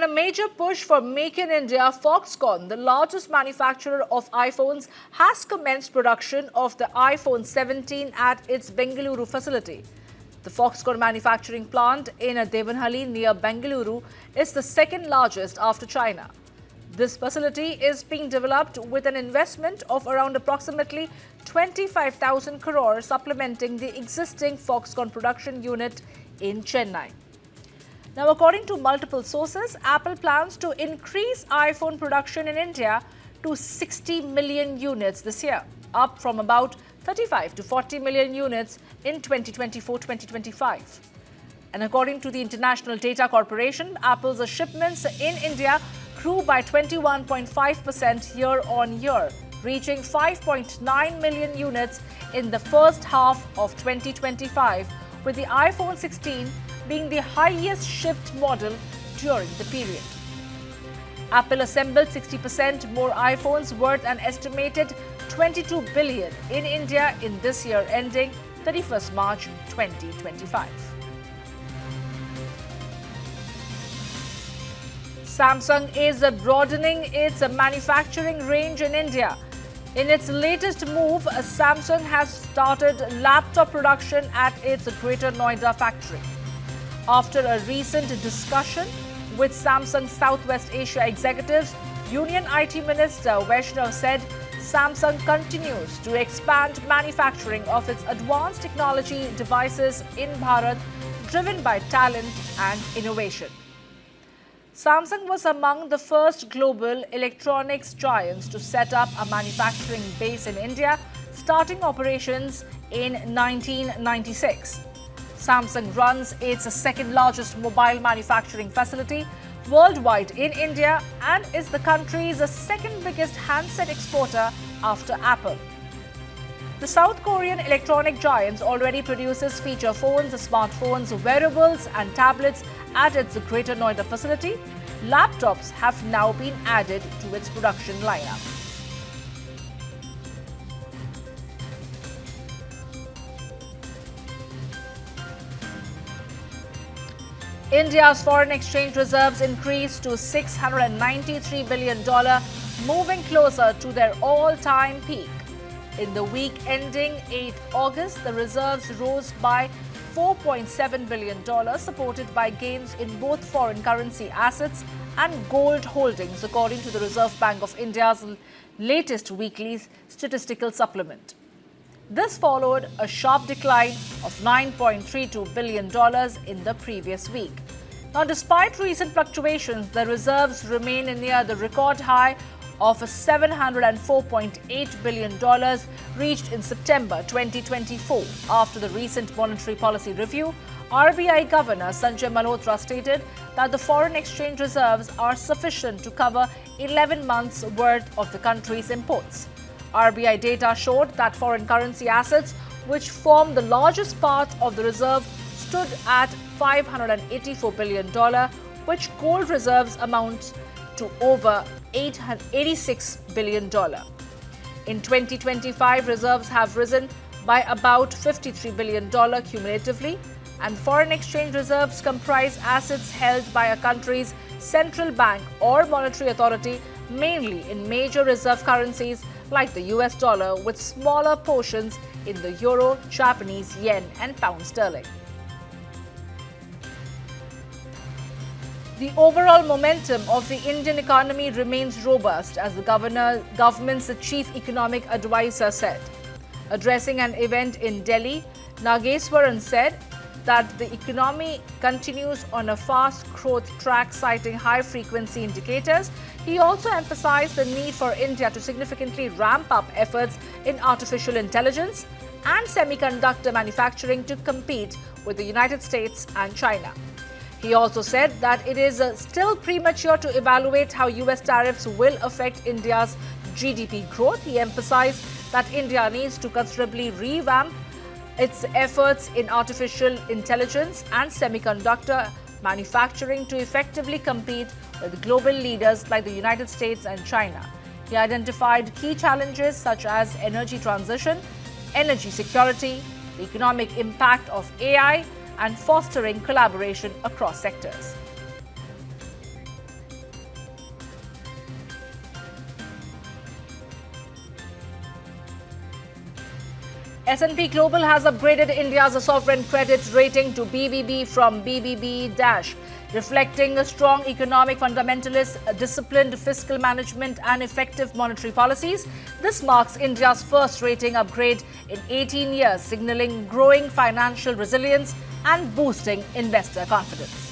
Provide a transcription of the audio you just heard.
A major push for Make in India, Foxconn, the largest manufacturer of iPhones, has commenced production of the iPhone 17 at its Bengaluru facility. The Foxconn manufacturing plant in Devanahalli near Bengaluru is the second largest after China. This facility is being developed with an investment of around approximately 25,000 crore, supplementing the existing Foxconn production unit in Chennai. Now, according to multiple sources, Apple plans to increase iPhone production in India to 60 million units this year, up from about 35 to 40 million units in 2024-2025. And according to the International Data Corporation, Apple's shipments in India grew by 21.5% year-on-year, reaching 5.9 million units in the first half of 2025, with the iPhone 16 being the highest shipped model during the period. Apple assembled 60% more iPhones worth an estimated 22 billion in India in this year ending 31st March 2025. Samsung is broadening its manufacturing range in India. In its latest move, Samsung has started laptop production at its Greater Noida factory. After a recent discussion with Samsung Southwest Asia executives, Union IT Minister Vaishnav said Samsung continues to expand manufacturing of its advanced technology devices in Bharat, driven by talent and innovation. Samsung was among the first global electronics giants to set up a manufacturing base in India, starting operations in 1996. Samsung runs its second largest mobile manufacturing facility worldwide in India and is the country's second biggest handset exporter after Apple. The South Korean electronic giant already produces feature phones, smartphones, wearables and tablets at its Greater Noida facility. Laptops have now been added to its production lineup. India's foreign exchange reserves increased to $693 billion, moving closer to their all-time peak. In the week ending 8 August, the reserves rose by $4.7 billion, supported by gains in both foreign currency assets and gold holdings, according to the Reserve Bank of India's latest weekly statistical supplement. This followed a sharp decline of $9.32 billion in the previous week. Now, despite recent fluctuations, the reserves remain near the record high of $704.8 billion reached in September 2024. After the recent monetary policy review, RBI Governor Sanjay Malhotra stated that the foreign exchange reserves are sufficient to cover 11 months' worth of the country's imports. RBI data showed that foreign currency assets, which form the largest part of the reserve, stood at $584 billion, which gold reserves amount to over $86 billion. In 2025, reserves have risen by about $53 billion cumulatively, and foreign exchange reserves comprise assets held by a country's central bank or monetary authority, mainly in major reserve currencies like the US dollar, with smaller portions in the euro, Japanese yen and pound sterling. The overall momentum of the Indian economy remains robust, as the government's chief economic advisor said. Addressing an event in Delhi, Nageswaran said that the economy continues on a fast growth track, citing high-frequency indicators. He also emphasized the need for India to significantly ramp up efforts in artificial intelligence and semiconductor manufacturing to compete with the United States and China. He also said that it is still premature to evaluate how US tariffs will affect India's GDP growth. He emphasized that India needs to considerably revamp its efforts in artificial intelligence and semiconductor manufacturing to effectively compete with global leaders like the United States and China. He identified key challenges such as energy transition, energy security, the economic impact of AI, and fostering collaboration across sectors. S&P Global has upgraded India's sovereign credit rating to BBB from BBB-, reflecting a strong economic fundamentals, disciplined fiscal management and effective monetary policies. This marks India's first rating upgrade in 18 years, signaling growing financial resilience and boosting investor confidence.